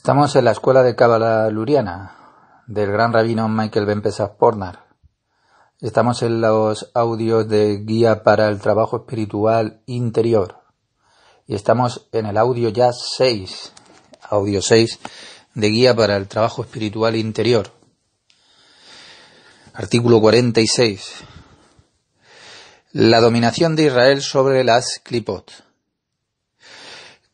Estamos en la escuela de Cábala Luriana del gran rabino Michael Ben Pesach Pornar. Estamos en los audios de Guía para el Trabajo Espiritual Interior. Y estamos en el audio ya 6, audio 6 de Guía para el Trabajo Espiritual Interior. Artículo 46. La dominación de Israel sobre las Klipot.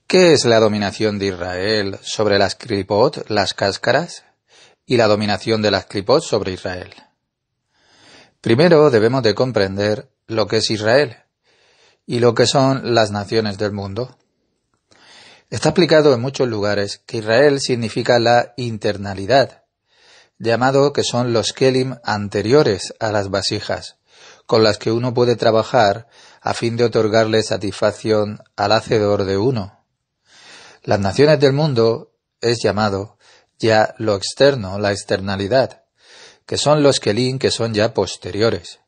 ¿Qué es la dominación de Israel sobre las Klipot, las cáscaras, y la dominación de las Klipot sobre Israel? Primero debemos de comprender lo que es Israel y lo que son las naciones del mundo. Está explicado en muchos lugares que Israel significa la internalidad, llamado que son los kelim anteriores a las vasijas, con las que uno puede trabajar a fin de otorgarle satisfacción al hacedor de uno. Las naciones del mundo es llamado ya lo externo, la externalidad, que son los kelim que son ya posteriores,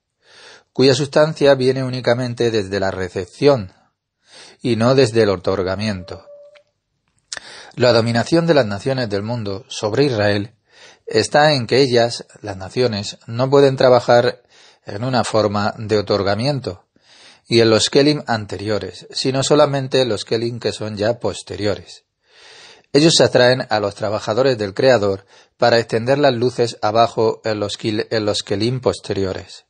cuya sustancia viene únicamente desde la recepción y no desde el otorgamiento. La dominación de las naciones del mundo sobre Israel está en que ellas, las naciones, no pueden trabajar en una forma de otorgamiento y en los kelim anteriores, sino solamente en los kelim que son ya posteriores. Ellos se atraen a los trabajadores del Creador para extender las luces abajo en los kelim posteriores.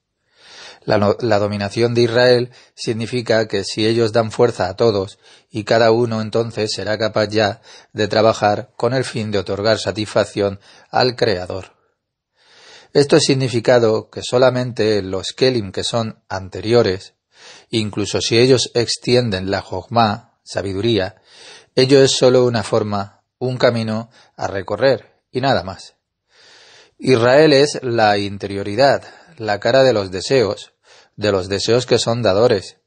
La dominación de Israel significa que si ellos dan fuerza a todos, y cada uno entonces será capaz ya de trabajar con el fin de otorgar satisfacción al Creador. Esto es significado que solamente los kelim que son anteriores, incluso si ellos extienden la Jochma, sabiduría, ello es solo una forma, un camino a recorrer y nada más. Israel es la interioridad, la cara de los deseos que son dadores.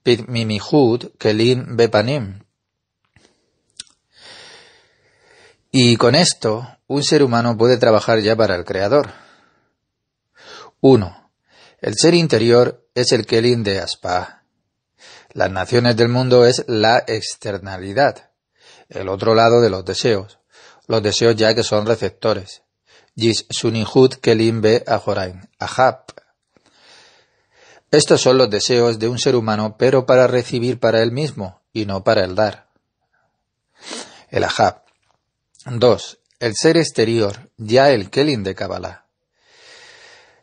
Mimihud kelim bepanim. Y con esto, un ser humano puede trabajar ya para el Creador. 1. El ser interior es el kelim de Aspa. Las naciones del mundo es la externalidad, el otro lado de los deseos ya que son receptores. Yis sunihut kelim be ajorain, ahab. Estos son los deseos de un ser humano, pero para recibir para él mismo y no para el dar. El ahab. 2. El ser exterior, ya el kelim de Kabbalah.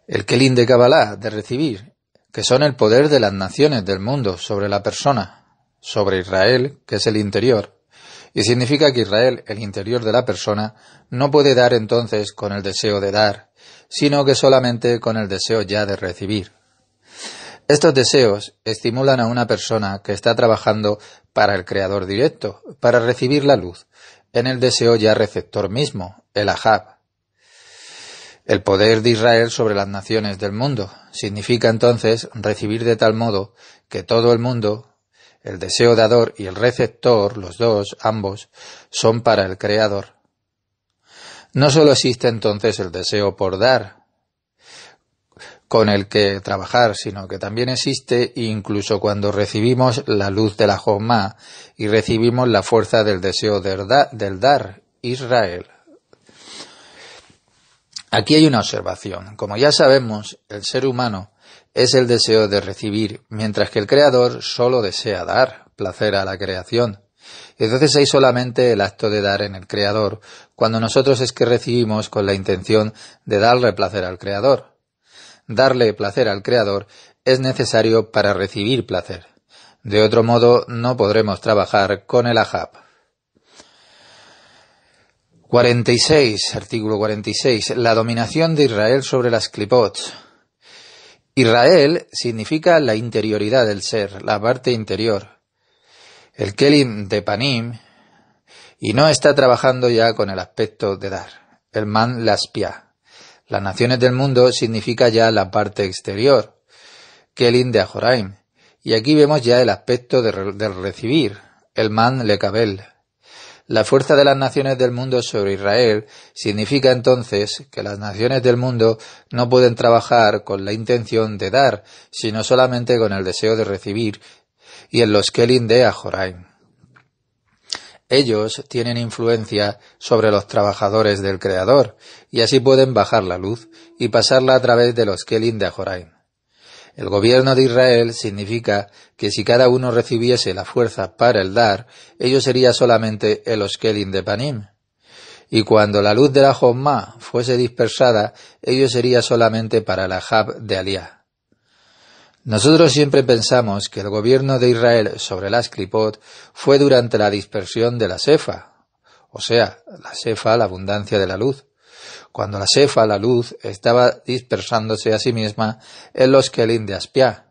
El kelim de Kabbalah, de recibir, que son el poder de las naciones del mundo sobre la persona, sobre Israel, que es el interior, y significa que Israel, el interior de la persona, no puede dar entonces con el deseo de dar, sino que solamente con el deseo ya de recibir. Estos deseos estimulan a una persona que está trabajando para el Creador directo, para recibir la luz, en el deseo ya receptor mismo, el ahab. El poder de Israel sobre las naciones del mundo significa entonces recibir de tal modo que todo el mundo, el deseo dador y el receptor, los dos, ambos, son para el Creador. No solo existe entonces el deseo por dar, con el que trabajar, sino que también existe incluso cuando recibimos la luz de la Jochma y recibimos la fuerza del deseo del dar, Israel. Aquí hay una observación. Como ya sabemos, el ser humano es el deseo de recibir, mientras que el Creador solo desea dar placer a la creación. Entonces hay solamente el acto de dar en el Creador, cuando nosotros es que recibimos con la intención de darle placer al Creador. Darle placer al Creador es necesario para recibir placer. De otro modo, no podremos trabajar con el ahab. 46, artículo 46. La dominación de Israel sobre las Klipot. Israel significa la interioridad del ser, la parte interior. El kelim de panim, y no está trabajando ya con el aspecto de dar. El man laspia. Las naciones del mundo significa ya la parte exterior, kelim de ajoraim. Y aquí vemos ya el aspecto del recibir, el man lekabel. La fuerza de las naciones del mundo sobre Israel significa entonces que las naciones del mundo no pueden trabajar con la intención de dar, sino solamente con el deseo de recibir, y en los kelim de ajoraim. Ellos tienen influencia sobre los trabajadores del Creador, y así pueden bajar la luz y pasarla a través de los Kelim de Ajoraim. El gobierno de Israel significa que si cada uno recibiese la fuerza para el dar, ello sería solamente el Oskelim de Panim. Y cuando la luz de la Jomá fuese dispersada, ello sería solamente para la Jab de Aliá. Nosotros siempre pensamos que el gobierno de Israel sobre las Klipot fue durante la dispersión de la Sefa, o sea, la Sefa, la abundancia de la luz. Cuando la Sefa, la luz, estaba dispersándose a sí misma en los Kelim de Aspiá,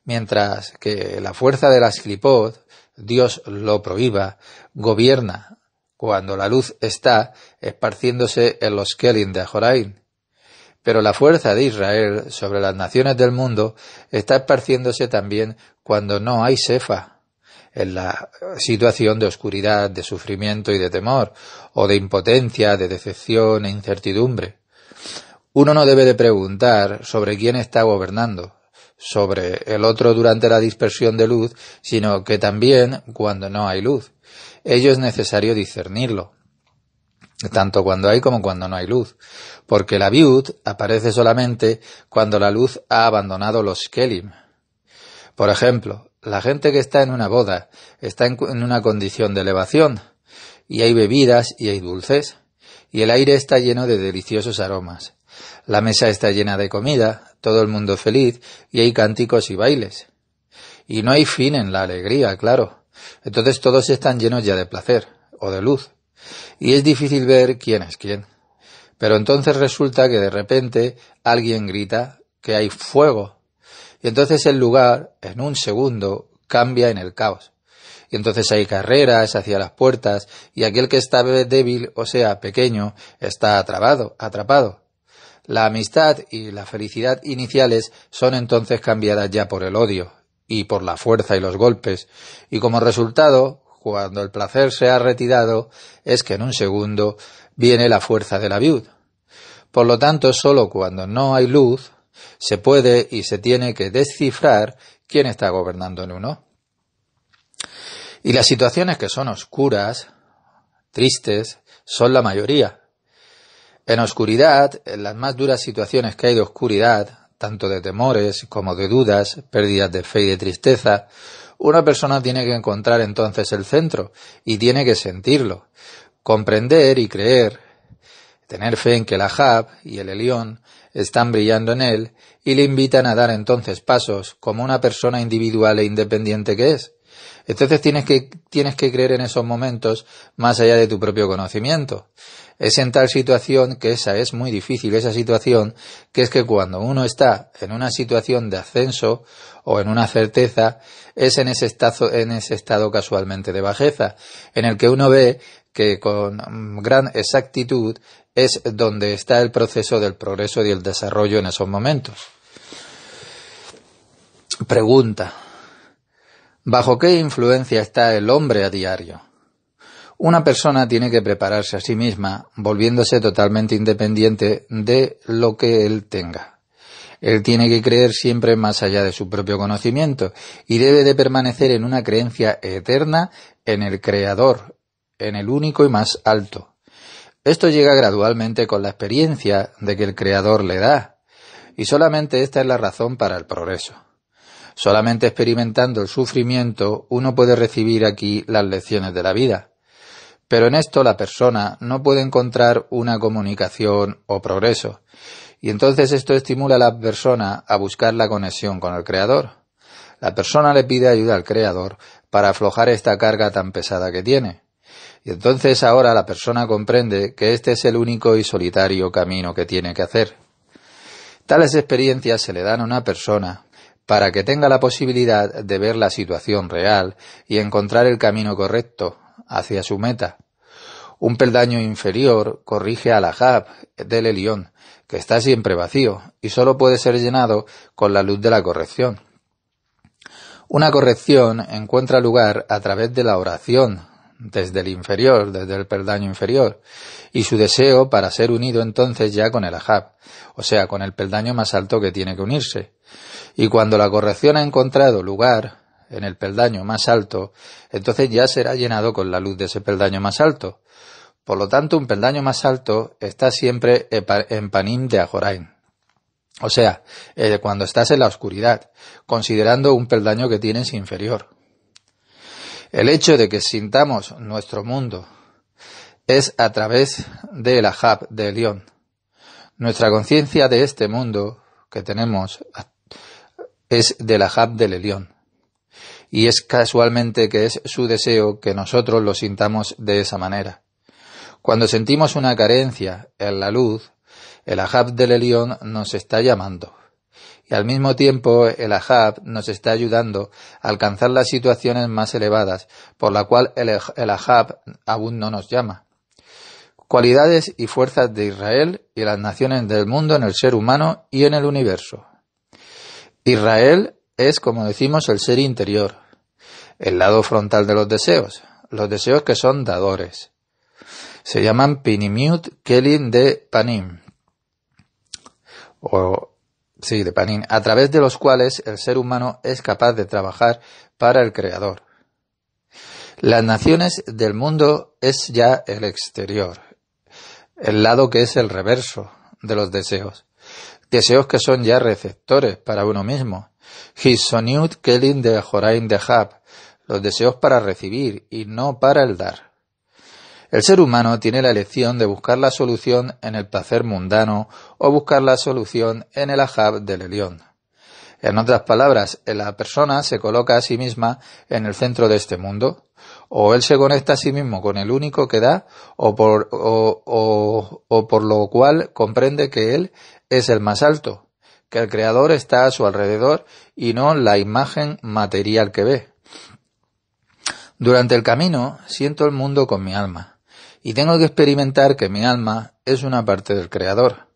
mientras que la fuerza de las Klipot, Dios lo prohíba, gobierna cuando la luz está esparciéndose en los Kelim de Ajoraim. Pero la fuerza de Israel sobre las naciones del mundo está esparciéndose también cuando no hay Sefa, en la situación de oscuridad, de sufrimiento y de temor, o de impotencia, de decepción e incertidumbre. Uno no debe de preguntar sobre quién está gobernando, sobre el otro durante la dispersión de luz, sino que también cuando no hay luz. Ello es necesario discernirlo, tanto cuando hay como cuando no hay luz, porque la viud aparece solamente cuando la luz ha abandonado los kelim. Por ejemplo, la gente que está en una boda está en una condición de elevación, y hay bebidas y hay dulces, y el aire está lleno de deliciosos aromas. La mesa está llena de comida, todo el mundo feliz, y hay cánticos y bailes. Y no hay fin en la alegría, claro. Entonces todos están llenos ya de placer, o de luz. Y es difícil ver quién es quién. Pero entonces resulta que de repente alguien grita que hay fuego. Y entonces el lugar, en un segundo, cambia en el caos. Y entonces hay carreras hacia las puertas, y aquel que está débil, o sea, pequeño, está atrapado. La amistad y la felicidad iniciales son entonces cambiadas ya por el odio, y por la fuerza y los golpes, y como resultado, cuando el placer se ha retirado, es que en un segundo viene la fuerza de la viud. Por lo tanto, solo cuando no hay luz, se puede y se tiene que descifrar quién está gobernando en uno. Y las situaciones que son oscuras, tristes, son la mayoría. En oscuridad, en las más duras situaciones que hay de oscuridad, tanto de temores como de dudas, pérdidas de fe y de tristeza, una persona tiene que encontrar entonces el centro y tiene que sentirlo, comprender y creer, tener fe en que la Jab y el Elión están brillando en él y le invitan a dar entonces pasos como una persona individual e independiente que es. Entonces tienes que creer en esos momentos más allá de tu propio conocimiento. Es en tal situación que esa es muy difícil, esa situación que es que cuando uno está en una situación de ascenso o en una certeza, es en ese estado casualmente de bajeza, en el que uno ve que con gran exactitud es donde está el proceso del progreso y el desarrollo en esos momentos. Pregunta: ¿bajo qué influencia está el hombre a diario? Una persona tiene que prepararse a sí misma, volviéndose totalmente independiente de lo que él tenga. Él tiene que creer siempre más allá de su propio conocimiento y debe de permanecer en una creencia eterna en el Creador, en el único y más alto. Esto llega gradualmente con la experiencia de que el Creador le da, y solamente esta es la razón para el progreso. Solamente experimentando el sufrimiento uno puede recibir aquí las lecciones de la vida. Pero en esto la persona no puede encontrar una comunicación o progreso, y entonces esto estimula a la persona a buscar la conexión con el Creador. La persona le pide ayuda al Creador para aflojar esta carga tan pesada que tiene. Y entonces ahora la persona comprende que este es el único y solitario camino que tiene que hacer. Tales experiencias se le dan a una persona para que tenga la posibilidad de ver la situación real y encontrar el camino correcto hacia su meta. Un peldaño inferior corrige a la Jab del Elión, que está siempre vacío y solo puede ser llenado con la luz de la corrección. Una corrección encuentra lugar a través de la oración, desde el inferior, desde el peldaño inferior, y su deseo para ser unido entonces ya con el Ahab, o sea, con el peldaño más alto que tiene que unirse. Y cuando la corrección ha encontrado lugar, en el peldaño más alto, entonces ya será llenado con la luz de ese peldaño más alto. Por lo tanto, un peldaño más alto está siempre en Panim de Ajorain. O sea, cuando estás en la oscuridad, considerando un peldaño que tienes inferior. El hecho de que sintamos nuestro mundo es a través del Ahab de Elión. Nuestra conciencia de este mundo que tenemos es del Ahab del Elión. Y es casualmente que es su deseo que nosotros lo sintamos de esa manera. Cuando sentimos una carencia en la luz, el Ahab del Elión nos está llamando. Y al mismo tiempo el Ahab nos está ayudando a alcanzar las situaciones más elevadas, por la cual el Ahab aún no nos llama. Cualidades y fuerzas de Israel y las naciones del mundo en el ser humano y en el universo. Israel es, como decimos, el ser interior, el lado frontal de los deseos que son dadores. Se llaman Pinimiut Kelim de Panim, de Panim, a través de los cuales el ser humano es capaz de trabajar para el Creador. Las naciones del mundo es ya el exterior, el lado que es el reverso de los deseos que son ya receptores para uno mismo. Hisoniut Kelim de Jorain de Hab, los deseos para recibir y no para el dar. El ser humano tiene la elección de buscar la solución en el placer mundano o buscar la solución en el Ahab del Elión. En otras palabras, la persona se coloca a sí misma en el centro de este mundo, o él se conecta a sí mismo con el único que da, o por lo cual comprende que él es el más alto, que el Creador está a su alrededor y no la imagen material que ve. Durante el camino siento el mundo con mi alma, y tengo que experimentar que mi alma es una parte del Creador.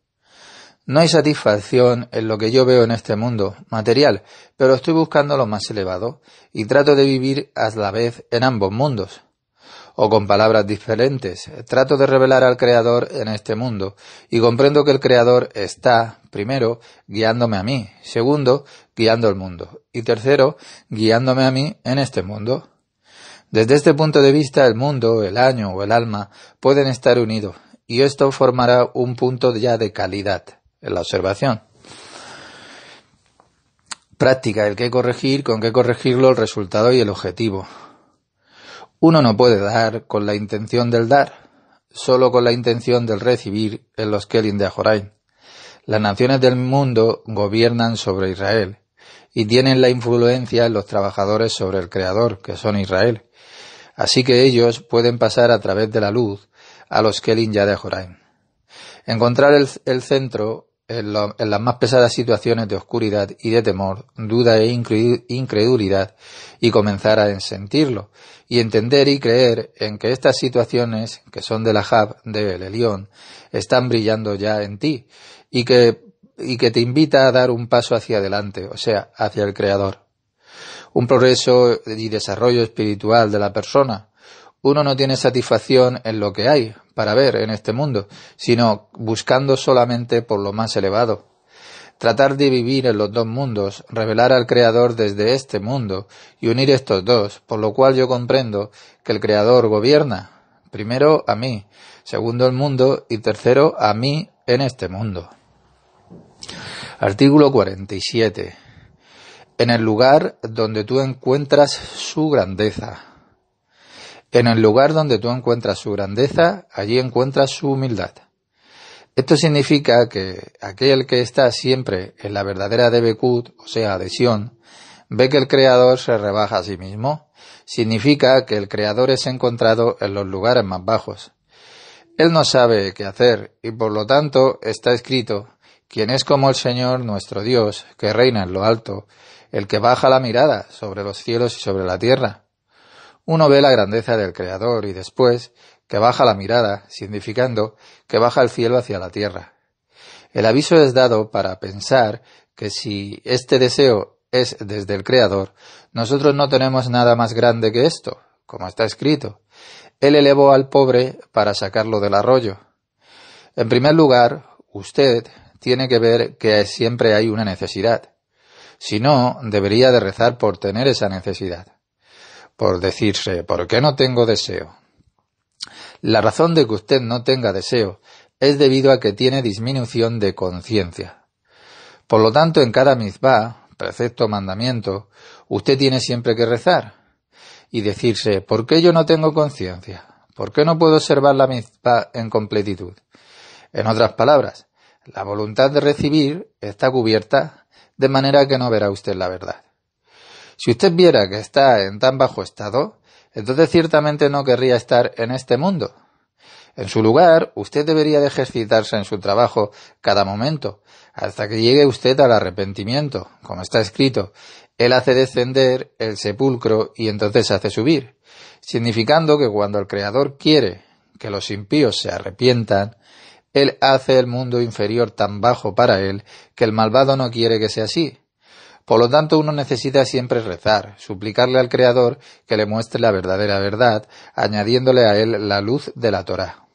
No hay satisfacción en lo que yo veo en este mundo material, pero estoy buscando lo más elevado y trato de vivir a la vez en ambos mundos. O con palabras diferentes, trato de revelar al Creador en este mundo y comprendo que el Creador está, primero, guiándome a mí, segundo, guiando el mundo y tercero, guiándome a mí en este mundo. Desde este punto de vista, el mundo, el año o el alma pueden estar unidos y esto formará un punto ya de calidad en la observación. Práctica, el qué corregir, con qué corregirlo, el resultado y el objetivo. Uno no puede dar con la intención del dar, solo con la intención del recibir en los Kelim de Ajorain. Las naciones del mundo gobiernan sobre Israel y tienen la influencia en los trabajadores sobre el Creador, que son Israel. Así que ellos pueden pasar a través de la luz a los Kelim ya de Ajorain. Encontrar el centro en las más pesadas situaciones de oscuridad y de temor, duda e incredulidad, y comenzar a sentirlo, y entender y creer en que estas situaciones, que son del Ahab, del Elión, están brillando ya en ti, y que te invita a dar un paso hacia adelante, o sea, hacia el Creador. Un progreso y desarrollo espiritual de la persona. Uno no tiene satisfacción en lo que hay para ver en este mundo, sino buscando solamente por lo más elevado. Tratar de vivir en los dos mundos, revelar al Creador desde este mundo y unir estos dos, por lo cual yo comprendo que el Creador gobierna, primero a mí, segundo el mundo y tercero a mí en este mundo. Artículo 47. En el lugar donde tú encuentras su grandeza. En el lugar donde tú encuentras su grandeza, allí encuentras su humildad. Esto significa que aquel que está siempre en la verdadera Debekut, o sea, adhesión, ve que el Creador se rebaja a sí mismo. Significa que el Creador es encontrado en los lugares más bajos. Él no sabe qué hacer y por lo tanto está escrito: quien es como el Señor nuestro Dios, que reina en lo alto, el que baja la mirada sobre los cielos y sobre la tierra. Uno ve la grandeza del Creador y después que baja la mirada, significando que baja el cielo hacia la tierra. El aviso es dado para pensar que si este deseo es desde el Creador, nosotros no tenemos nada más grande que esto, como está escrito. Él elevó al pobre para sacarlo del arroyo. En primer lugar, usted tiene que ver que siempre hay una necesidad. Si no, debería de rezar por tener esa necesidad, por decirse, ¿por qué no tengo deseo? La razón de que usted no tenga deseo es debido a que tiene disminución de conciencia. Por lo tanto, en cada mizvah, precepto o mandamiento, usted tiene siempre que rezar y decirse, ¿por qué yo no tengo conciencia? ¿Por qué no puedo observar la mizvah en completitud? En otras palabras, la voluntad de recibir está cubierta de manera que no verá usted la verdad. Si usted viera que está en tan bajo estado, entonces ciertamente no querría estar en este mundo. En su lugar, usted debería de ejercitarse en su trabajo cada momento, hasta que llegue usted al arrepentimiento, como está escrito. Él hace descender el sepulcro y entonces hace subir, significando que cuando el Creador quiere que los impíos se arrepientan, Él hace el mundo inferior tan bajo para él que el malvado no quiere que sea así. Por lo tanto, uno necesita siempre rezar, suplicarle al Creador que le muestre la verdadera verdad, añadiéndole a él la luz de la Torá.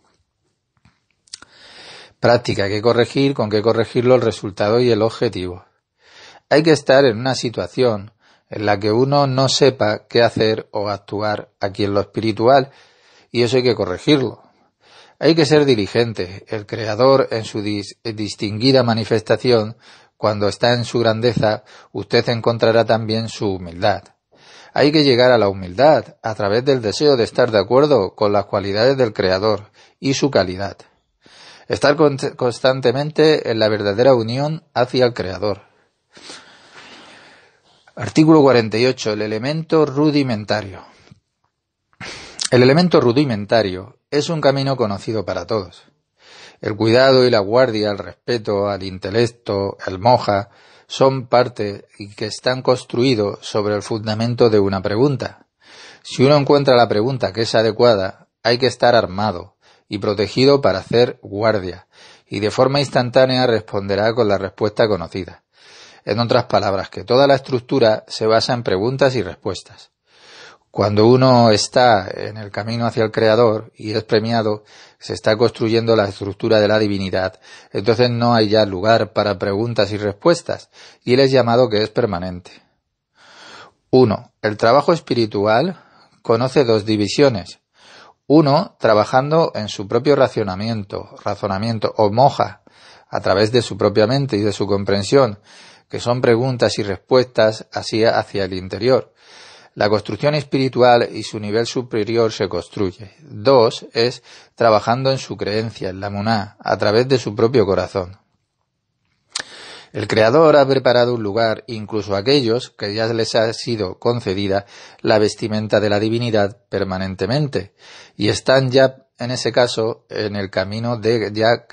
Práctica, hay que corregir, con qué corregirlo el resultado y el objetivo. Hay que estar en una situación en la que uno no sepa qué hacer o actuar aquí en lo espiritual, y eso hay que corregirlo. Hay que ser diligente. El Creador, en su distinguida manifestación, cuando está en su grandeza, usted encontrará también su humildad. Hay que llegar a la humildad a través del deseo de estar de acuerdo con las cualidades del Creador y su calidad. Estar constantemente en la verdadera unión hacia el Creador. Artículo 48. El elemento rudimentario. El elemento rudimentario es un camino conocido para todos. El cuidado y la guardia, el respeto al intelecto, el moja, son parte y que están construidos sobre el fundamento de una pregunta. Si uno encuentra la pregunta que es adecuada, hay que estar armado y protegido para hacer guardia, y de forma instantánea responderá con la respuesta conocida. En otras palabras, que toda la estructura se basa en preguntas y respuestas. Cuando uno está en el camino hacia el Creador y es premiado, se está construyendo la estructura de la divinidad, entonces no hay ya lugar para preguntas y respuestas, y él es llamado que es permanente. 1. El trabajo espiritual conoce dos divisiones. 1. Trabajando en su propio razonamiento o moja, a través de su propia mente y de su comprensión, que son preguntas y respuestas así hacia el interior. La construcción espiritual y su nivel superior se construye. 2. Es trabajando en su creencia, en la emuná, a través de su propio corazón. El Creador ha preparado un lugar, incluso a aquellos que ya les ha sido concedida la vestimenta de la divinidad permanentemente, y están ya, en ese caso, en el camino de ya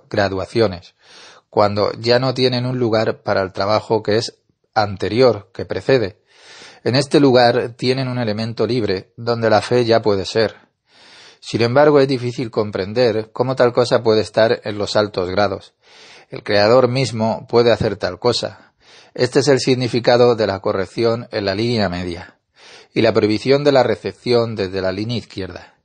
graduaciones, cuando ya no tienen un lugar para el trabajo que es anterior, que precede. En este lugar tienen un elemento libre, donde la fe ya puede ser. Sin embargo, es difícil comprender cómo tal cosa puede estar en los altos grados. El Creador mismo puede hacer tal cosa. Este es el significado de la corrección en la línea media, y la prohibición de la recepción desde la línea izquierda.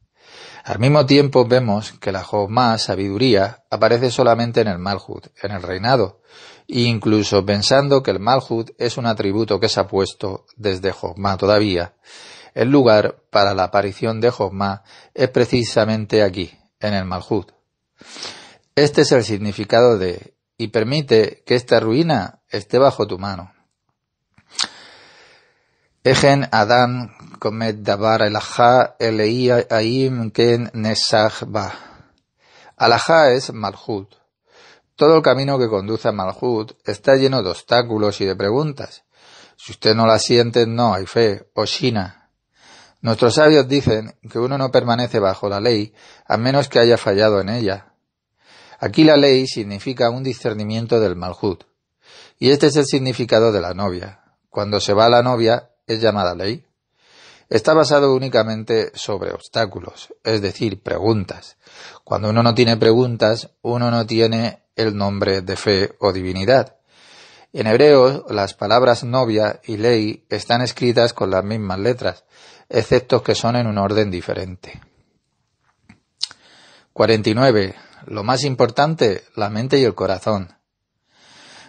Al mismo tiempo vemos que la Jovma, sabiduría, aparece solamente en el Malhut, en el reinado, e incluso pensando que el Malhut es un atributo que se ha puesto desde Jovma todavía. El lugar para la aparición de Jovma es precisamente aquí, en el Malhut. Este es el significado de y permite que esta ruina esté bajo tu mano. Egen Adán Komet Dabar Elajá Elei Aim Ken Nesach Ba. Alajá es Malhut. Todo el camino que conduce a Malhut está lleno de obstáculos y de preguntas. Si usted no la siente, no hay fe, o Shina. Nuestros sabios dicen que uno no permanece bajo la ley a menos que haya fallado en ella. Aquí la ley significa un discernimiento del Malhut, y este es el significado de la novia. Cuando se va la novia, es llamada ley. Está basado únicamente sobre obstáculos, es decir, preguntas. Cuando uno no tiene preguntas, uno no tiene el nombre de fe o divinidad. En hebreo, las palabras novia y ley están escritas con las mismas letras, excepto que son en un orden diferente. 49. Lo más importante, la mente y el corazón.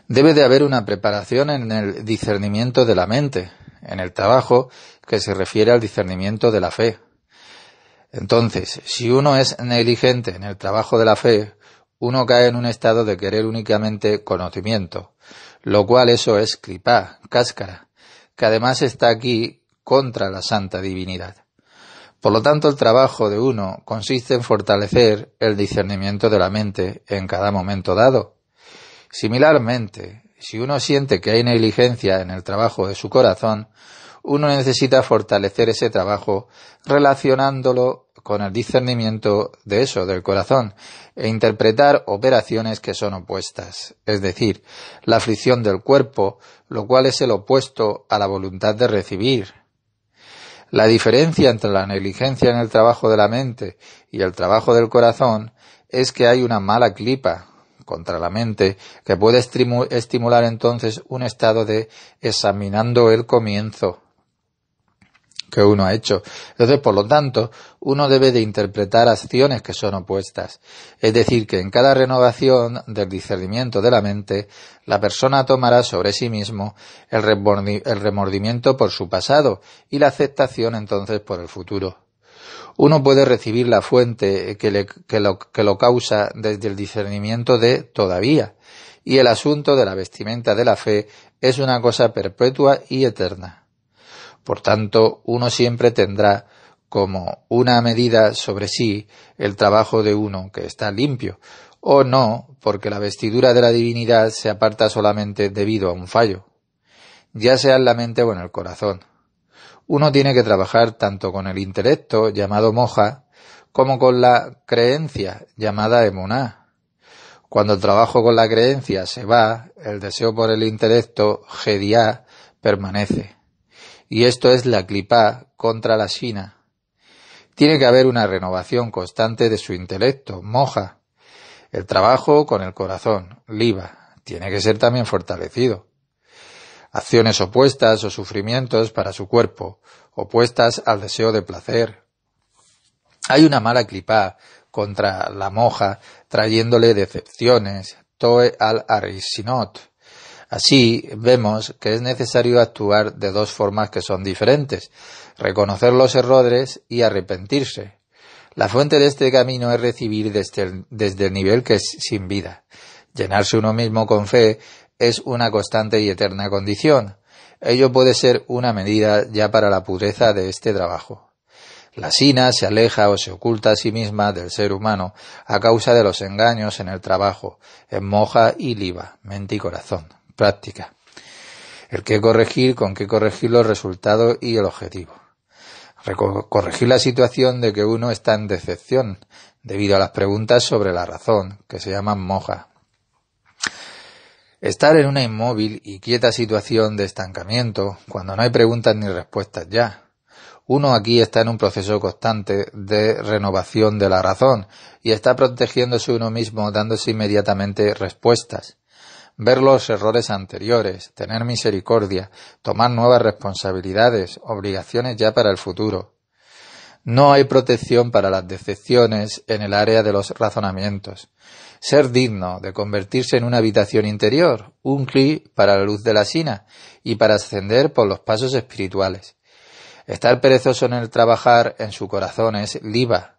Debe de haber una preparación en el discernimiento de la mente, en el trabajo que se refiere al discernimiento de la fe. Entonces, si uno es negligente en el trabajo de la fe, uno cae en un estado de querer únicamente conocimiento, lo cual eso es clipá, cáscara, que además está aquí contra la santa divinidad. Por lo tanto, el trabajo de uno consiste en fortalecer el discernimiento de la mente en cada momento dado. Similarmente, si uno siente que hay negligencia en el trabajo de su corazón, uno necesita fortalecer ese trabajo relacionándolo con el discernimiento de eso, del corazón, e interpretar operaciones que son opuestas, es decir, la aflicción del cuerpo, lo cual es el opuesto a la voluntad de recibir. La diferencia entre la negligencia en el trabajo de la mente y el trabajo del corazón es que hay una mala clipa contra la mente que puede estimular entonces un estado de examinando el comienzo que uno ha hecho. Entonces, por lo tanto, uno debe de interpretar acciones que son opuestas. Es decir, que en cada renovación del discernimiento de la mente, la persona tomará sobre sí mismo el remordimiento por su pasado y la aceptación entonces por el futuro. Uno puede recibir la fuente que lo causa desde el discernimiento de todavía, y el asunto de la vestimenta de la fe es una cosa perpetua y eterna. Por tanto, uno siempre tendrá como una medida sobre sí el trabajo de uno que está limpio, o no, porque la vestidura de la divinidad se aparta solamente debido a un fallo, ya sea en la mente o en el corazón. Uno tiene que trabajar tanto con el intelecto, llamado moja, como con la creencia, llamada emuná. Cuando el trabajo con la creencia se va, el deseo por el intelecto, jediá, permanece. Y esto es la clipá contra la shina. Tiene que haber una renovación constante de su intelecto, moja. El trabajo con el corazón, liba, tiene que ser también fortalecido. Acciones opuestas o sufrimientos para su cuerpo, opuestas al deseo de placer. Hay una mala clipá contra la moja, trayéndole decepciones, toe al arisinot. Así vemos que es necesario actuar de dos formas que son diferentes, reconocer los errores y arrepentirse. La fuente de este camino es recibir desde el nivel que es sin vida. Llenarse uno mismo con fe es una constante y eterna condición. Ello puede ser una medida ya para la pureza de este trabajo. La sina se aleja o se oculta a sí misma del ser humano a causa de los engaños en el trabajo, en moja y liba, mente y corazón. Práctica. El qué corregir, con qué corregir los resultados y el objetivo. Corregir la situación de que uno está en decepción debido a las preguntas sobre la razón, que se llaman moja. Estar en una inmóvil y quieta situación de estancamiento cuando no hay preguntas ni respuestas ya. Uno aquí está en un proceso constante de renovación de la razón y está protegiéndose uno mismo dándose inmediatamente respuestas. Ver los errores anteriores, tener misericordia, tomar nuevas responsabilidades, obligaciones ya para el futuro. No hay protección para las decepciones en el área de los razonamientos. Ser digno de convertirse en una habitación interior, un cli para la luz de la sina y para ascender por los pasos espirituales. Estar perezoso en el trabajar en su corazón es liba.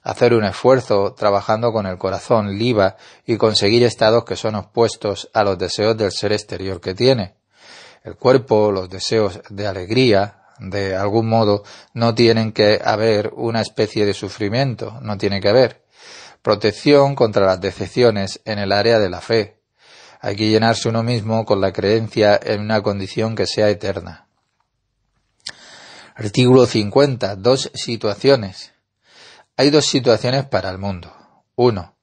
Hacer un esfuerzo trabajando con el corazón liba y conseguir estados que son opuestos a los deseos del ser exterior que tiene. El cuerpo, los deseos de alegría, de algún modo, no tienen que haber una especie de sufrimiento, no tiene que haber. Protección contra las decepciones en el área de la fe. Hay que llenarse uno mismo con la creencia en una condición que sea eterna. Artículo 50. Dos situaciones. Hay dos situaciones para el mundo. 1.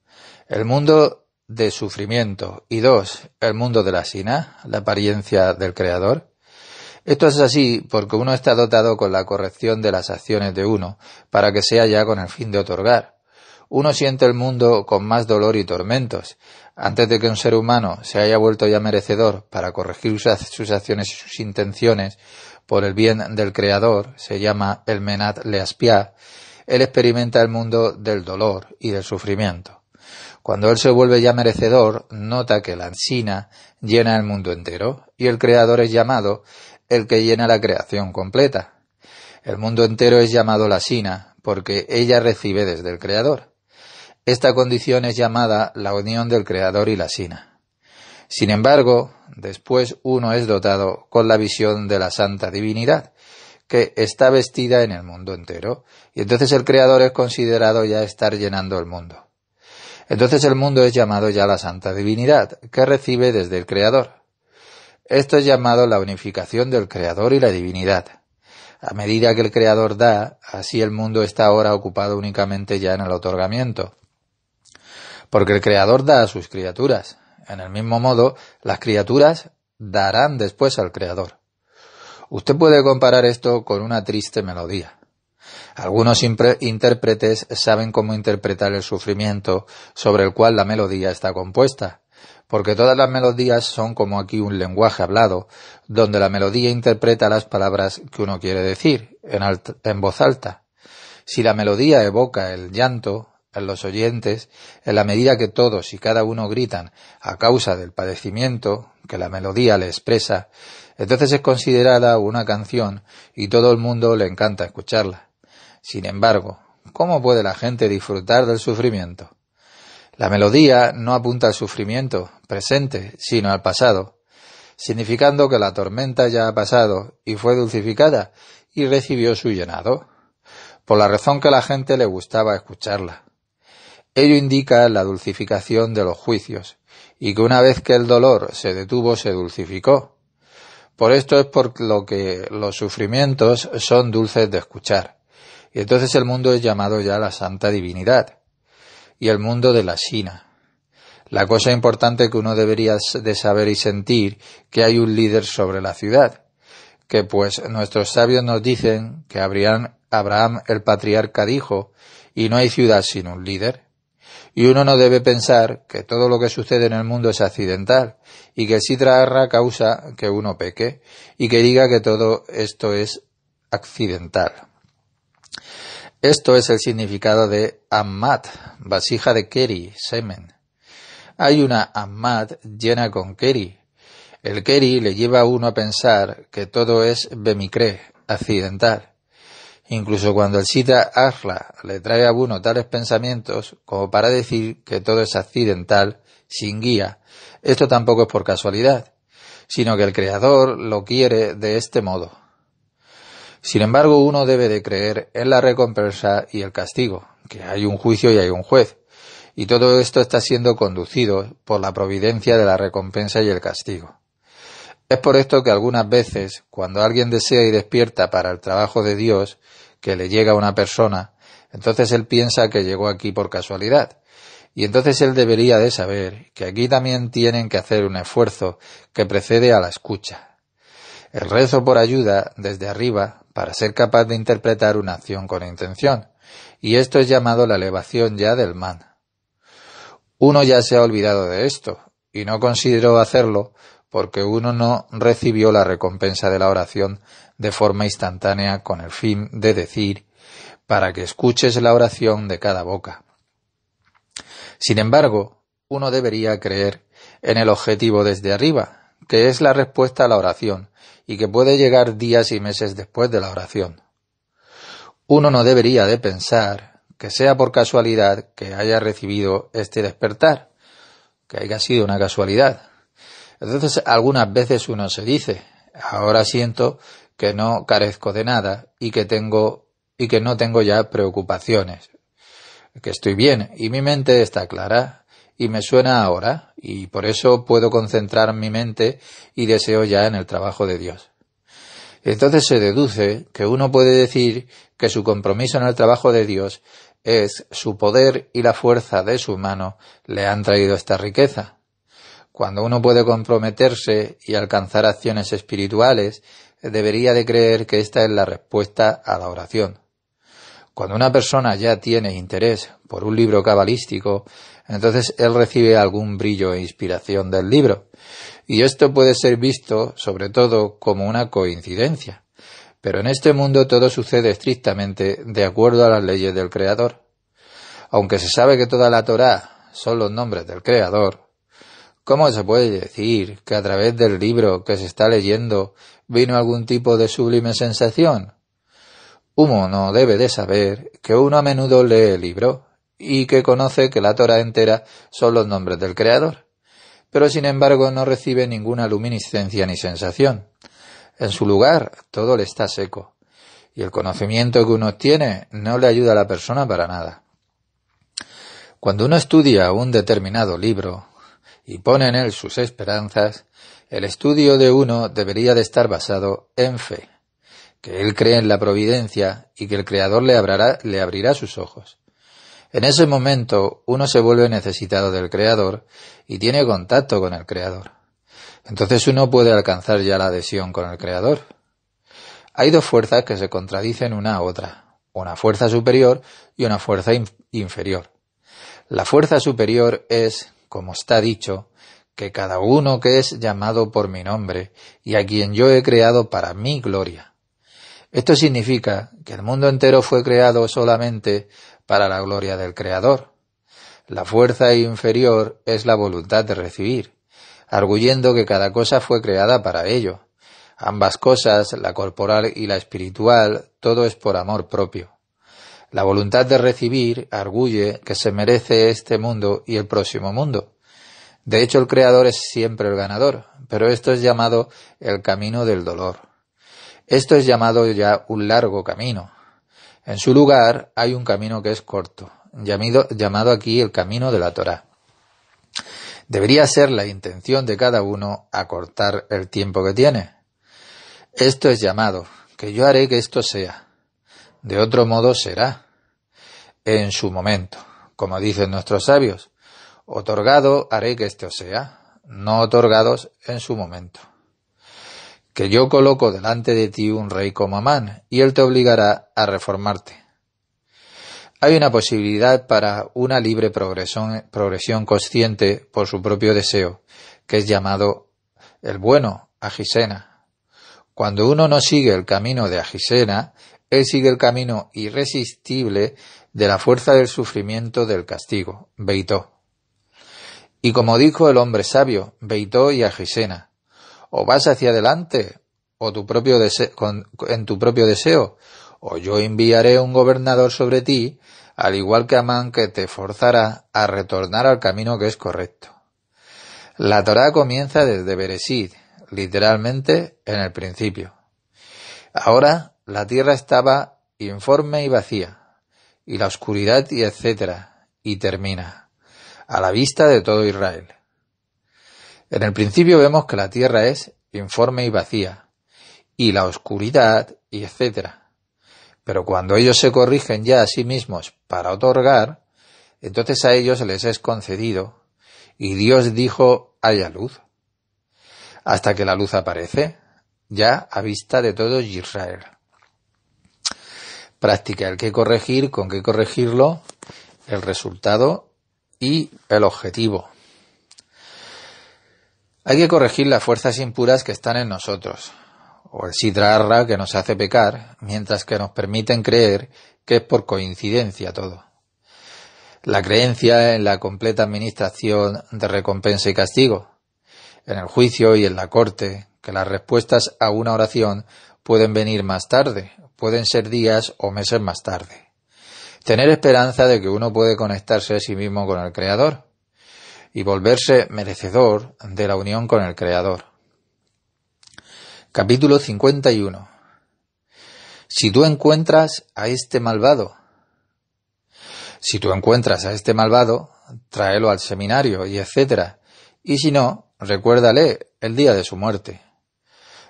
El mundo de sufrimiento. Y 2. El mundo de la sina, la apariencia del Creador. Esto es así porque uno está dotado con la corrección de las acciones de uno, para que sea ya con el fin de otorgar. Uno siente el mundo con más dolor y tormentos. Antes de que un ser humano se haya vuelto ya merecedor para corregir sus acciones y sus intenciones por el bien del Creador, se llama el Menat Leaspia, él experimenta el mundo del dolor y del sufrimiento. Cuando él se vuelve ya merecedor, nota que la sina llena el mundo entero, y el Creador es llamado el que llena la creación completa. El mundo entero es llamado la sina, porque ella recibe desde el Creador. Esta condición es llamada la unión del Creador y la sina. Sin embargo, después uno es dotado con la visión de la santa divinidad, que está vestida en el mundo entero, y entonces el Creador es considerado ya estar llenando el mundo. Entonces el mundo es llamado ya la santa divinidad, que recibe desde el Creador. Esto es llamado la unificación del Creador y la divinidad. A medida que el Creador da, así el mundo está ahora ocupado únicamente ya en el otorgamiento. Porque el Creador da a sus criaturas. En el mismo modo, las criaturas darán después al Creador. Usted puede comparar esto con una triste melodía. Algunos intérpretes saben cómo interpretar el sufrimiento sobre el cual la melodía está compuesta, porque todas las melodías son como aquí un lenguaje hablado, donde la melodía interpreta las palabras que uno quiere decir en voz alta. Si la melodía evoca el llanto en los oyentes, en la medida que todos y cada uno gritan a causa del padecimiento que la melodía le expresa, entonces es considerada una canción y todo el mundo le encanta escucharla. Sin embargo, ¿cómo puede la gente disfrutar del sufrimiento? La melodía no apunta al sufrimiento presente, sino al pasado, significando que la tormenta ya ha pasado y fue dulcificada y recibió su llenado, por la razón que a la gente le gustaba escucharla. Ello indica la dulcificación de los juicios, y que una vez que el dolor se detuvo se dulcificó. Por esto es por lo que los sufrimientos son dulces de escuchar, y entonces el mundo es llamado ya la santa divinidad, y el mundo de la sina. La cosa importante que uno debería de saber y sentir que hay un líder sobre la ciudad, que pues nuestros sabios nos dicen que Abraham el patriarca dijo, y no hay ciudad sin un líder. Y uno no debe pensar que todo lo que sucede en el mundo es accidental, y que si traerá causa que uno peque, y que diga que todo esto es accidental. Esto es el significado de Ammat, vasija de Keri, semen. Hay una Ammat llena con Keri. El Keri le lleva a uno a pensar que todo es bemikre, accidental. Incluso cuando el Sita Arla le trae a uno tales pensamientos como para decir que todo es accidental, sin guía, esto tampoco es por casualidad, sino que el Creador lo quiere de este modo. Sin embargo, uno debe de creer en la recompensa y el castigo, que hay un juicio y hay un juez, y todo esto está siendo conducido por la providencia de la recompensa y el castigo. Es por esto que algunas veces, cuando alguien desea y despierta para el trabajo de Dios, que le llega a una persona, entonces él piensa que llegó aquí por casualidad, y entonces él debería de saber que aquí también tienen que hacer un esfuerzo que precede a la escucha. El rezo por ayuda desde arriba para ser capaz de interpretar una acción con intención, y esto es llamado la elevación ya del man. Uno ya se ha olvidado de esto, y no consideró hacerlo porque uno no recibió la recompensa de la oración de forma instantánea con el fin de decir, para que escuches la oración de cada boca. Sin embargo, uno debería creer en el objetivo desde arriba, que es la respuesta a la oración, y que puede llegar días y meses después de la oración. Uno no debería de pensar que sea por casualidad que haya recibido este despertar, que haya sido una casualidad. Entonces algunas veces uno se dice, ahora siento que no carezco de nada y que no tengo ya preocupaciones, que estoy bien y mi mente está clara y me suena ahora y por eso puedo concentrar mi mente y deseo ya en el trabajo de Dios. Entonces se deduce que uno puede decir que su compromiso en el trabajo de Dios es su poder y la fuerza de su mano le han traído esta riqueza. Cuando uno puede comprometerse y alcanzar acciones espirituales, debería de creer que esta es la respuesta a la oración. Cuando una persona ya tiene interés por un libro cabalístico, entonces él recibe algún brillo e inspiración del libro. Y esto puede ser visto, sobre todo, como una coincidencia. Pero en este mundo todo sucede estrictamente de acuerdo a las leyes del Creador. Aunque se sabe que toda la Torá son los nombres del Creador, ¿cómo se puede decir que a través del libro que se está leyendo vino algún tipo de sublime sensación? Uno debe de saber que uno a menudo lee el libro y que conoce que la Torá entera son los nombres del Creador, pero sin embargo no recibe ninguna luminiscencia ni sensación. En su lugar todo le está seco, y el conocimiento que uno tiene no le ayuda a la persona para nada. Cuando uno estudia un determinado libro y pone en él sus esperanzas, el estudio de uno debería de estar basado en fe, que él cree en la providencia y que el Creador le abrirá sus ojos. En ese momento uno se vuelve necesitado del Creador y tiene contacto con el Creador. Entonces uno puede alcanzar ya la adhesión con el Creador. Hay dos fuerzas que se contradicen una a otra, una fuerza superior y una fuerza inferior. La fuerza superior es, como está dicho, que cada uno que es llamado por mi nombre y a quien yo he creado para mi gloria. Esto significa que el mundo entero fue creado solamente para la gloria del Creador. La fuerza inferior es la voluntad de recibir, arguyendo que cada cosa fue creada para ello. Ambas cosas, la corporal y la espiritual, todo es por amor propio. La voluntad de recibir arguye que se merece este mundo y el próximo mundo. De hecho, el Creador es siempre el ganador, pero esto es llamado el camino del dolor. Esto es llamado ya un largo camino. En su lugar hay un camino que es corto, llamado aquí el camino de la Torá. Debería ser la intención de cada uno acortar el tiempo que tiene. Esto es llamado, que yo haré que esto sea. De otro modo será. En su momento, como dicen nuestros sabios, otorgado haré que esto sea, no otorgados en su momento. Que yo coloco delante de ti un rey como Amán, y él te obligará a reformarte. Hay una posibilidad para una libre progresión consciente por su propio deseo, que es llamado el bueno, Agisena. Cuando uno no sigue el camino de Agisena, él sigue el camino irresistible de la fuerza del sufrimiento del castigo, Beitó. Y como dijo el hombre sabio, Beitó y Agisena, o vas hacia adelante en tu propio deseo, o yo enviaré un gobernador sobre ti, al igual que Amán, que te forzará a retornar al camino que es correcto. La Torá comienza desde Bereshit, literalmente en el principio. Ahora la tierra estaba informe y vacía, y la oscuridad y etcétera, y termina, a la vista de todo Israel. En el principio vemos que la tierra es informe y vacía, y la oscuridad, y etcétera. Pero cuando ellos se corrigen ya a sí mismos para otorgar, entonces a ellos les es concedido, y Dios dijo, haya luz. Hasta que la luz aparece, ya a vista de todo Israel. Práctica, el qué corregir, con qué corregirlo, el resultado y el objetivo. Hay que corregir las fuerzas impuras que están en nosotros, o el Sitra Harra que nos hace pecar, mientras que nos permiten creer que es por coincidencia todo. La creencia en la completa administración de recompensa y castigo, en el juicio y en la corte, que las respuestas a una oración pueden venir más tarde, pueden ser días o meses más tarde. Tener esperanza de que uno puede conectarse a sí mismo con el Creador y volverse merecedor de la unión con el Creador. Capítulo 51. Si tú encuentras a este malvado, tráelo al seminario y etcétera, y si no, recuérdale el día de su muerte.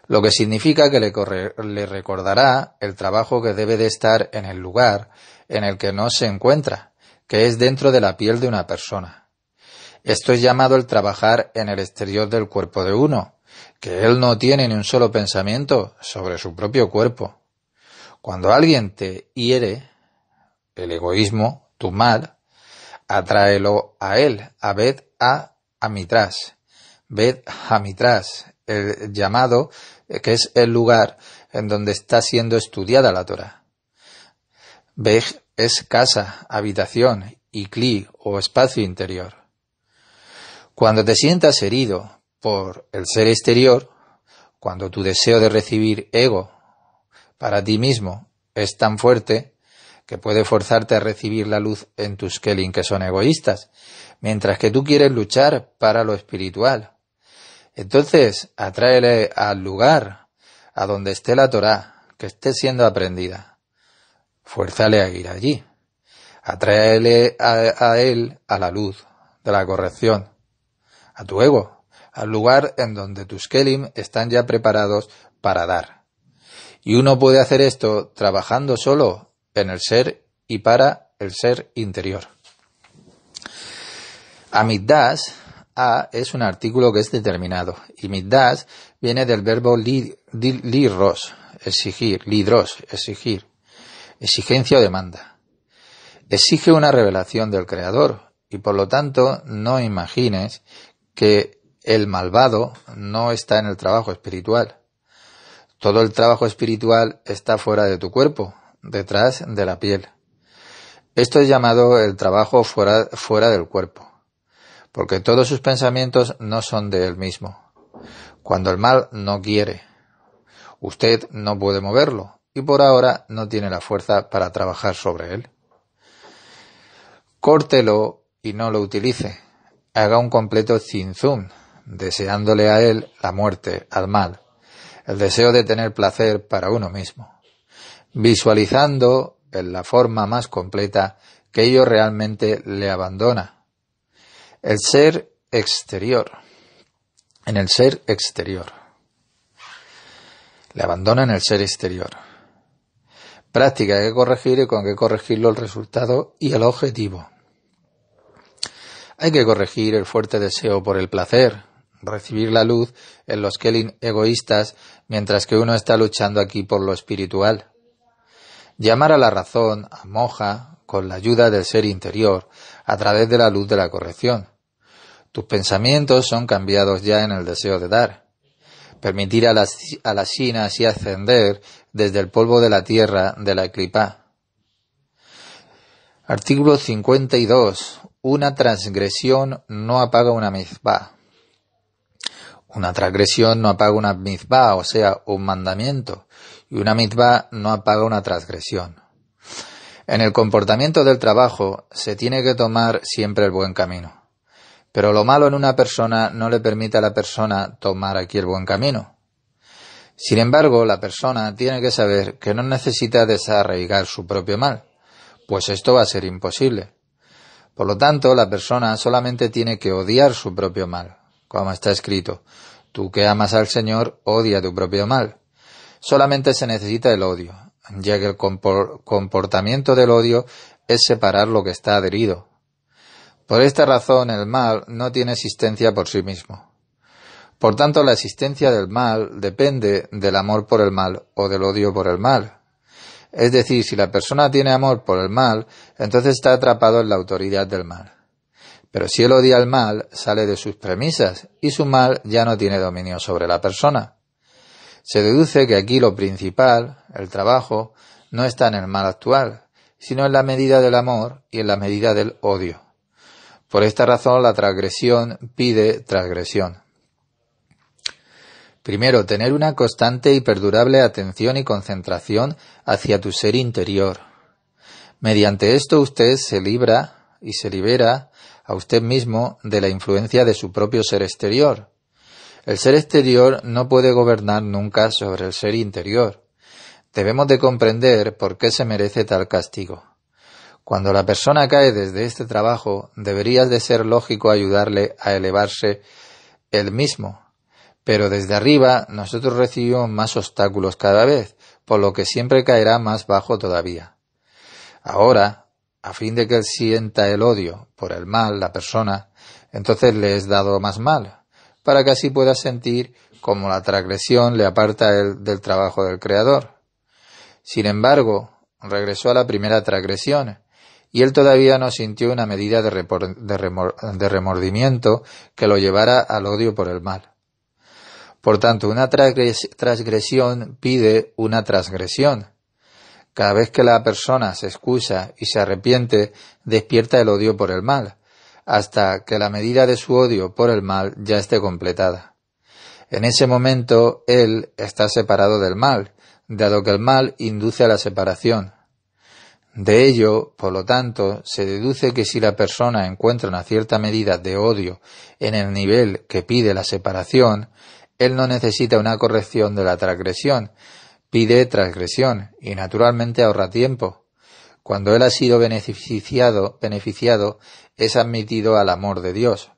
Lo que significa que le recordará el trabajo que debe de estar en el lugar en el que no se encuentra, que es dentro de la piel de una persona. Esto es llamado el trabajar en el exterior del cuerpo de uno, que él no tiene ni un solo pensamiento sobre su propio cuerpo. Cuando alguien te hiere, el egoísmo, tu mal, atráelo a él, a Bet Hamitras. Bet Hamitras, el llamado, que es el lugar en donde está siendo estudiada la Torá. Bej es casa, habitación, y kli o espacio interior. Cuando te sientas herido por el ser exterior, cuando tu deseo de recibir ego para ti mismo es tan fuerte que puede forzarte a recibir la luz en tus kelim que son egoístas, mientras que tú quieres luchar para lo espiritual. Entonces, atráele al lugar a donde esté la Torá, que esté siendo aprendida. Fuérzale a ir allí. Atráele a él a la luz de la corrección, a tu ego, al lugar en donde tus kelim están ya preparados para dar. Y uno puede hacer esto trabajando solo en el ser y para el ser interior. Amigdash, es un artículo que es determinado, y Migdash viene del verbo lidros, exigir, exigencia o demanda. Exige una revelación del Creador, y por lo tanto no imagines que el malvado no está en el trabajo espiritual. Todo el trabajo espiritual está fuera de tu cuerpo, detrás de la piel. Esto es llamado el trabajo fuera del cuerpo, porque todos sus pensamientos no son de él mismo. Cuando el mal no quiere, usted no puede moverlo, y por ahora no tiene la fuerza para trabajar sobre él. Córtelo y no lo utilice. Haga un completo zinzum, deseándole a él la muerte, al mal, el deseo de tener placer para uno mismo, visualizando en la forma más completa que ello realmente le abandona. El ser exterior. En el ser exterior. Le abandona en el ser exterior. Práctica, hay que corregir y con qué corregirlo el resultado y el objetivo. Hay que corregir el fuerte deseo por el placer, recibir la luz en los kelim egoístas mientras que uno está luchando aquí por lo espiritual. Llamar a la razón, a moja, con la ayuda del ser interior, a través de la luz de la corrección. Tus pensamientos son cambiados ya en el deseo de dar. Permitir a la Shina así ascender desde el polvo de la tierra de la Klipá. Artículo 52. Una transgresión no apaga una mitzvah. Una transgresión no apaga una mitzvah, o sea, un mandamiento, y una mitzvah no apaga una transgresión. En el comportamiento del trabajo se tiene que tomar siempre el buen camino, pero lo malo en una persona no le permite a la persona tomar aquí el buen camino. Sin embargo, la persona tiene que saber que no necesita desarraigar su propio mal, pues esto va a ser imposible. Por lo tanto, la persona solamente tiene que odiar su propio mal, como está escrito: tú que amas al Señor, odia tu propio mal. Solamente se necesita el odio, ya que el comportamiento del odio es separar lo que está adherido. Por esta razón, el mal no tiene existencia por sí mismo. Por tanto, la existencia del mal depende del amor por el mal o del odio por el mal. Es decir, si la persona tiene amor por el mal, entonces está atrapado en la autoridad del mal. Pero si él odia el mal, sale de sus premisas y su mal ya no tiene dominio sobre la persona. Se deduce que aquí lo principal, el trabajo, no está en el mal actual, sino en la medida del amor y en la medida del odio. Por esta razón, la transgresión pide transgresión. Primero, tener una constante y perdurable atención y concentración hacia tu ser interior. Mediante esto usted se libra y se libera a usted mismo de la influencia de su propio ser exterior. El ser exterior no puede gobernar nunca sobre el ser interior. Debemos de comprender por qué se merece tal castigo. Cuando la persona cae desde este trabajo, deberías de ser lógico ayudarle a elevarse él mismo. Pero desde arriba nosotros recibimos más obstáculos cada vez, por lo que siempre caerá más bajo todavía. Ahora, a fin de que él sienta el odio por el mal, la persona, entonces le es dado más mal, para que así pueda sentir como la transgresión le aparta a él del trabajo del Creador. Sin embargo, regresó a la primera transgresión, y él todavía no sintió una medida de remordimiento que lo llevara al odio por el mal. Por tanto, una transgresión pide una transgresión. Cada vez que la persona se excusa y se arrepiente, despierta el odio por el mal, hasta que la medida de su odio por el mal ya esté completada. En ese momento él está separado del mal, dado que el mal induce a la separación. De ello, por lo tanto, se deduce que si la persona encuentra una cierta medida de odio en el nivel que pide la separación, él no necesita una corrección de la transgresión, pide transgresión y naturalmente ahorra tiempo. Cuando él ha sido beneficiado, es admitido al amor de Dios.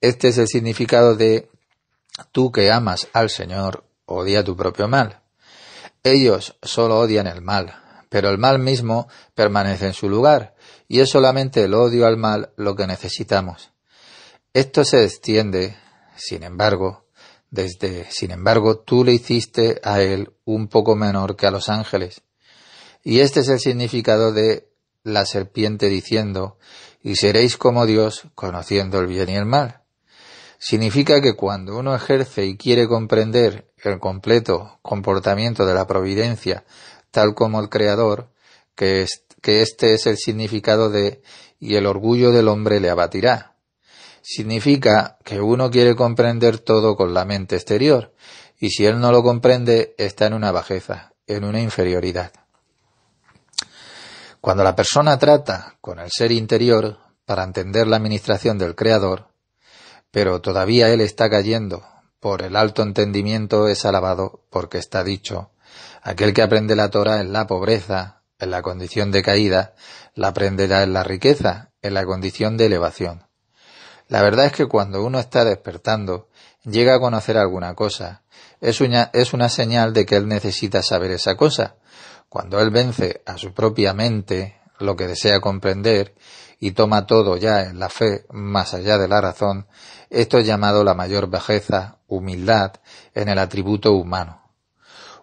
Este es el significado de tú que amas al Señor, odia tu propio mal. Ellos solo odian el mal, pero el mal mismo permanece en su lugar, y es solamente el odio al mal lo que necesitamos. Esto se extiende, sin embargo, tú le hiciste a él un poco menor que a los ángeles. Y este es el significado de la serpiente diciendo, y seréis como Dios, conociendo el bien y el mal. Significa que cuando uno ejerce y quiere comprender el completo comportamiento de la providencia, tal como el Creador, que este es el significado de y el orgullo del hombre le abatirá. Significa que uno quiere comprender todo con la mente exterior, y si él no lo comprende, está en una bajeza, en una inferioridad. Cuando la persona trata con el ser interior para entender la administración del Creador, pero todavía él está cayendo por el alto entendimiento, es alabado porque está dicho, aquel que aprende la Torá en la pobreza, en la condición de caída, la aprenderá en la riqueza, en la condición de elevación. La verdad es que cuando uno está despertando, llega a conocer alguna cosa, es una señal de que él necesita saber esa cosa. Cuando él vence a su propia mente, lo que desea comprender, y toma todo ya en la fe más allá de la razón, esto es llamado la mayor bajeza, humildad, en el atributo humano.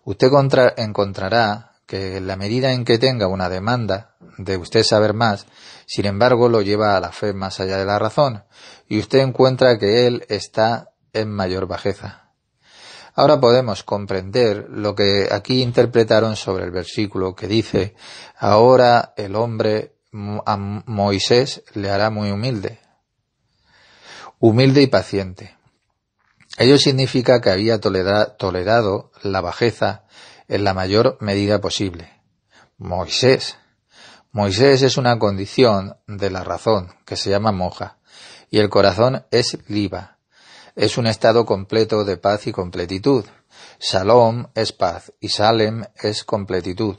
Usted encontrará que en la medida en que tenga una demanda de usted saber más, sin embargo lo lleva a la fe más allá de la razón, y usted encuentra que él está en mayor bajeza. Ahora podemos comprender lo que aquí interpretaron sobre el versículo que dice, ahora el hombre a Moisés le hará muy humilde y paciente. Ello significa que había tolerado la bajeza en la mayor medida posible. Moisés es una condición de la razón que se llama moja, y el corazón es liba. Es un estado completo de paz y completitud. Shalom es paz y Salem es completitud.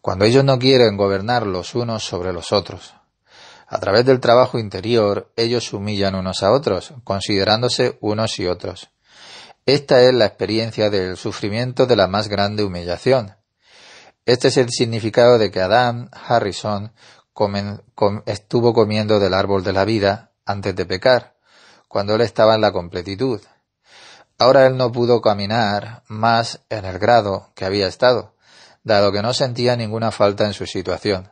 Cuando ellos no quieren gobernar los unos sobre los otros. A través del trabajo interior, ellos humillan unos a otros, considerándose unos y otros. Esta es la experiencia del sufrimiento de la más grande humillación. Este es el significado de que Adam Harrison estuvo comiendo del árbol de la vida antes de pecar, cuando él estaba en la completitud. Ahora él no pudo caminar más en el grado que había estado, dado que no sentía ninguna falta en su situación.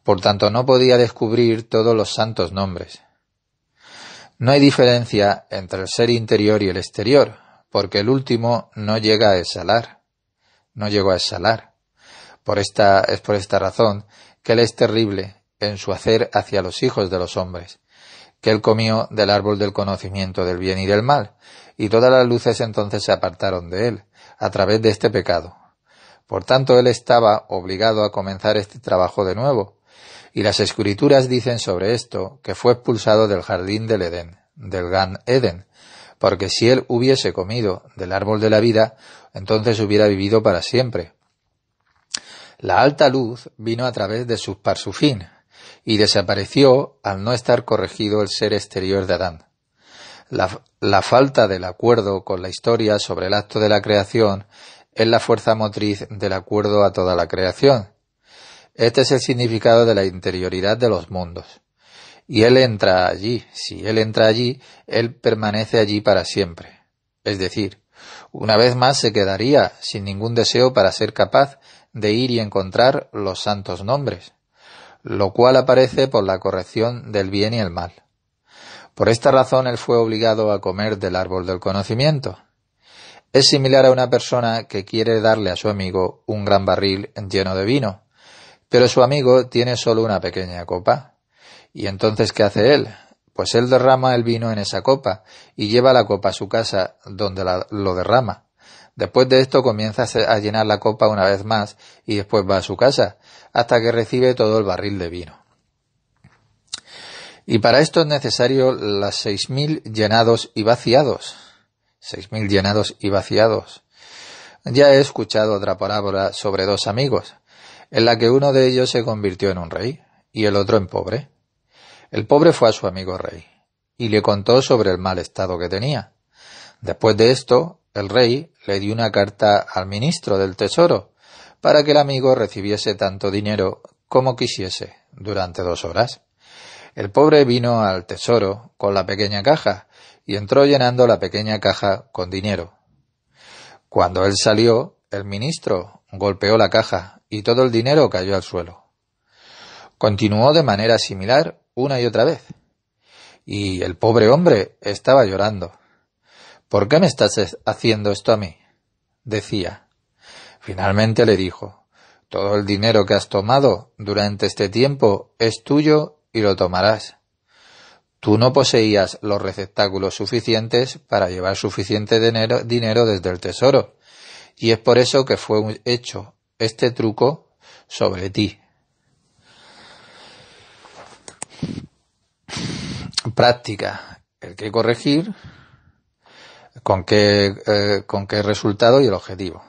Por tanto, no podía descubrir todos los santos nombres. No hay diferencia entre el ser interior y el exterior, porque el último no llegó a exhalar. Es por esta razón que él es terrible en su hacer hacia los hijos de los hombres, que él comió del árbol del conocimiento del bien y del mal, y todas las luces entonces se apartaron de él, a través de este pecado. Por tanto, él estaba obligado a comenzar este trabajo de nuevo, y las Escrituras dicen sobre esto que fue expulsado del jardín del Edén, del Gan Eden, porque si él hubiese comido del árbol de la vida, entonces hubiera vivido para siempre. La alta luz vino a través de su Parsufín, y desapareció al no estar corregido el ser exterior de Adán. La falta del acuerdo con la historia sobre el acto de la creación es la fuerza motriz del acuerdo a toda la creación. Este es el significado de la interioridad de los mundos. Y él entra allí. Si él entra allí, él permanece allí para siempre. Es decir, una vez más se quedaría sin ningún deseo para ser capaz de ir y encontrar los santos nombres, lo cual aparece por la corrección del bien y el mal. Por esta razón él fue obligado a comer del árbol del conocimiento. Es similar a una persona que quiere darle a su amigo un gran barril lleno de vino, pero su amigo tiene solo una pequeña copa. ¿Y entonces qué hace él? Pues él derrama el vino en esa copa y lleva la copa a su casa donde lo derrama. Después de esto comienza a llenar la copa una vez más y después va a su casa hasta que recibe todo el barril de vino. Y para esto es necesario las 6.000 llenados y vaciados. 6.000 llenados y vaciados. Ya he escuchado otra parábola sobre dos amigos, en la que uno de ellos se convirtió en un rey y el otro en pobre. El pobre fue a su amigo rey y le contó sobre el mal estado que tenía. Después de esto, el rey le dio una carta al ministro del tesoro para que el amigo recibiese tanto dinero como quisiese durante 2 horas. El pobre vino al tesoro con la pequeña caja y entró llenando la pequeña caja con dinero. Cuando él salió, el ministro golpeó la caja y todo el dinero cayó al suelo. Continuó de manera similar una y otra vez. Y el pobre hombre estaba llorando. ¿Por qué me estás haciendo esto a mí?, decía. Finalmente le dijo, todo el dinero que has tomado durante este tiempo es tuyo y lo tomarás. Tú no poseías los receptáculos suficientes para llevar suficiente dinero desde el tesoro, y es por eso que fue hecho este truco sobre ti. Práctica. El que corregir, con qué resultado y el objetivo.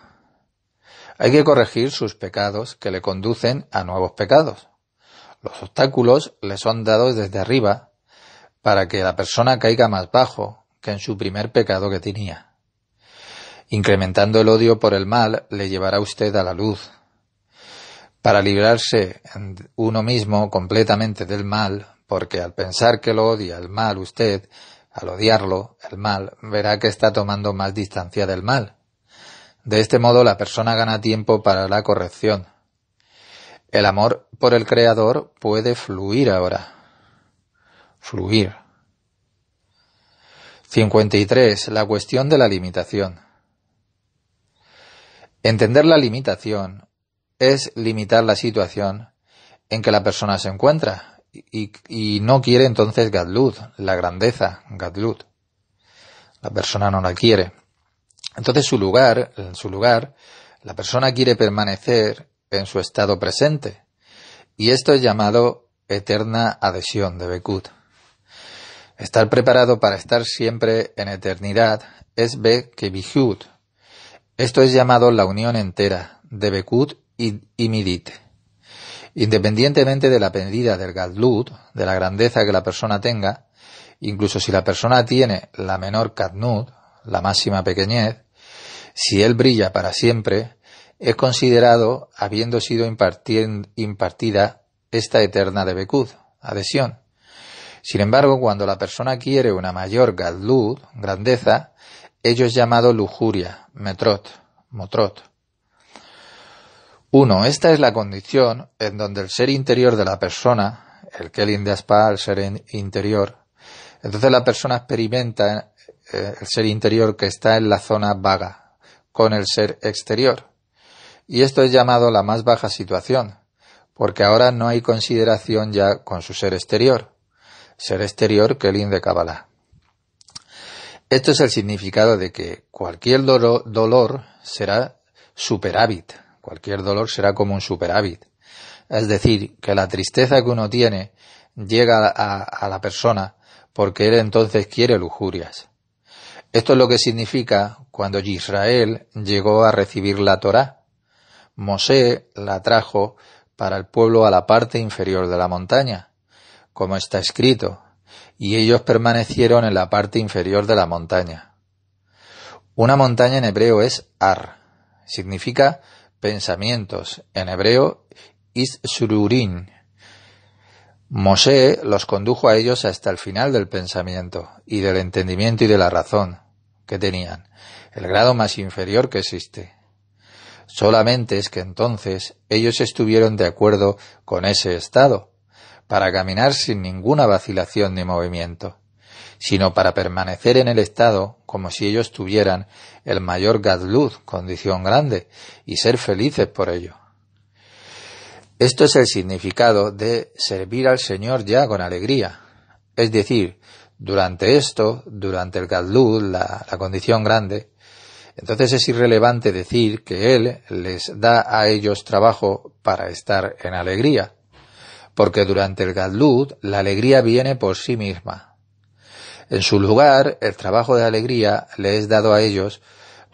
Hay que corregir sus pecados que le conducen a nuevos pecados. Los obstáculos le son dados desde arriba para que la persona caiga más bajo que en su primer pecado que tenía. Incrementando el odio por el mal le llevará usted a la luz. Para librarse uno mismo completamente del mal, porque al pensar que lo odia el mal usted, al odiarlo, el mal, verá que está tomando más distancia del mal. De este modo la persona gana tiempo para la corrección. El amor por el Creador puede fluir ahora. Fluir. 53. La cuestión de la limitación. Entender la limitación es limitar la situación en que la persona se encuentra y no quiere entonces Gadlut, la grandeza, Gadlut. La persona no la quiere. Entonces en su lugar, la persona quiere permanecer en su estado presente. Y esto es llamado eterna adhesión de Bekut. Estar preparado para estar siempre en eternidad es Bekebihut. Esto es llamado la unión entera de Bekut y Midit. Independientemente de la medida del Gadlut, de la grandeza que la persona tenga, incluso si la persona tiene la menor Katnut, la máxima pequeñez, si él brilla para siempre, es considerado habiendo sido impartida esta eterna de Bekut, adhesión. Sin embargo, cuando la persona quiere una mayor Gadlut, grandeza, ello es llamado lujuria, motrot. 1. Esta es la condición en donde el ser interior de la persona, el Kelin de Aspa, el ser interior, entonces la persona experimenta el ser interior que está en la zona vaga, con el ser exterior. Y esto es llamado la más baja situación, porque ahora no hay consideración ya con su ser exterior Kelin de Kabbalah. Esto es el significado de que cualquier dolor será superávit. Cualquier dolor será como un superávit. Es decir, que la tristeza que uno tiene llega a la persona porque él entonces quiere lujurias. Esto es lo que significa cuando Israel llegó a recibir la Torá. Mosé la trajo para el pueblo a la parte inferior de la montaña, como está escrito, y ellos permanecieron en la parte inferior de la montaña. Una montaña en hebreo es Ar, significa pensamientos, en hebreo Is-Sururin. Mosé los condujo a ellos hasta el final del pensamiento y del entendimiento y de la razón que tenían, el grado más inferior que existe. Solamente es que entonces ellos estuvieron de acuerdo con ese estado, para caminar sin ninguna vacilación ni movimiento, sino para permanecer en el estado como si ellos tuvieran el mayor gadlut, condición grande, y ser felices por ello. Esto es el significado de servir al Señor ya con alegría. Es decir, durante el gadlut, la condición grande, entonces es irrelevante decir que Él les da a ellos trabajo para estar en alegría, porque durante el gadlut la alegría viene por sí misma. En su lugar, el trabajo de alegría le es dado a ellos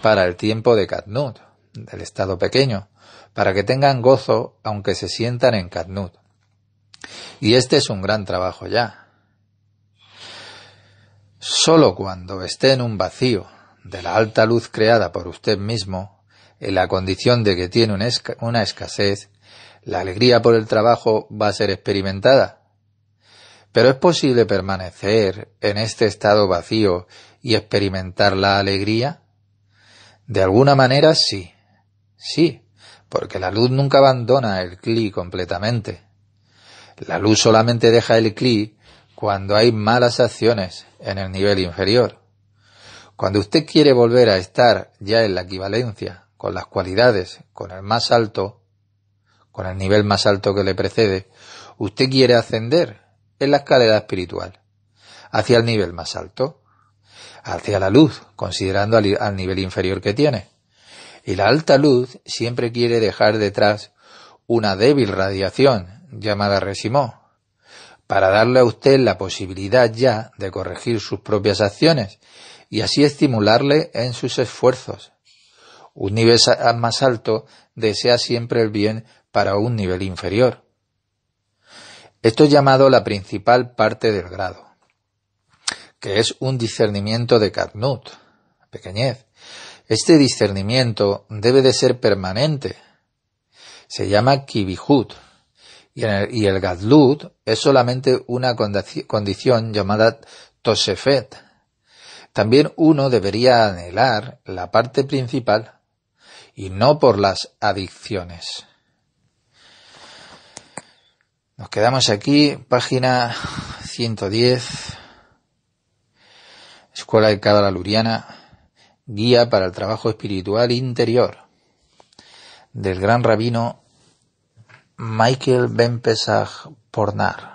para el tiempo de Katnut, del estado pequeño, para que tengan gozo aunque se sientan en Katnut. Y este es un gran trabajo ya. Solo cuando esté en un vacío de la alta luz creada por usted mismo, en la condición de que tiene una escasez, la alegría por el trabajo va a ser experimentada. ¿Pero es posible permanecer en este estado vacío y experimentar la alegría? De alguna manera sí, porque la luz nunca abandona el Kli completamente. La luz solamente deja el Kli cuando hay malas acciones en el nivel inferior. Cuando usted quiere volver a estar ya en la equivalencia con las cualidades, con el más alto, con el nivel más alto que le precede, usted quiere ascender en la escalera espiritual, hacia el nivel más alto, hacia la luz, considerando al nivel inferior que tiene. Y la alta luz siempre quiere dejar detrás una débil radiación llamada Reshimó, para darle a usted la posibilidad ya de corregir sus propias acciones y así estimularle en sus esfuerzos. Un nivel más alto desea siempre el bien para un nivel inferior. Esto es llamado la principal parte del grado, que es un discernimiento de Katnut, pequeñez. Este discernimiento debe de ser permanente. Se llama Kibihut, y el Gadlut es solamente una condición llamada Tosefet. También uno debería anhelar la parte principal y no por las adicciones. Nos quedamos aquí, página 110, Escuela de Cábala Luriana, guía para el trabajo espiritual interior, del gran rabino Michael Ben Pesach Pornar.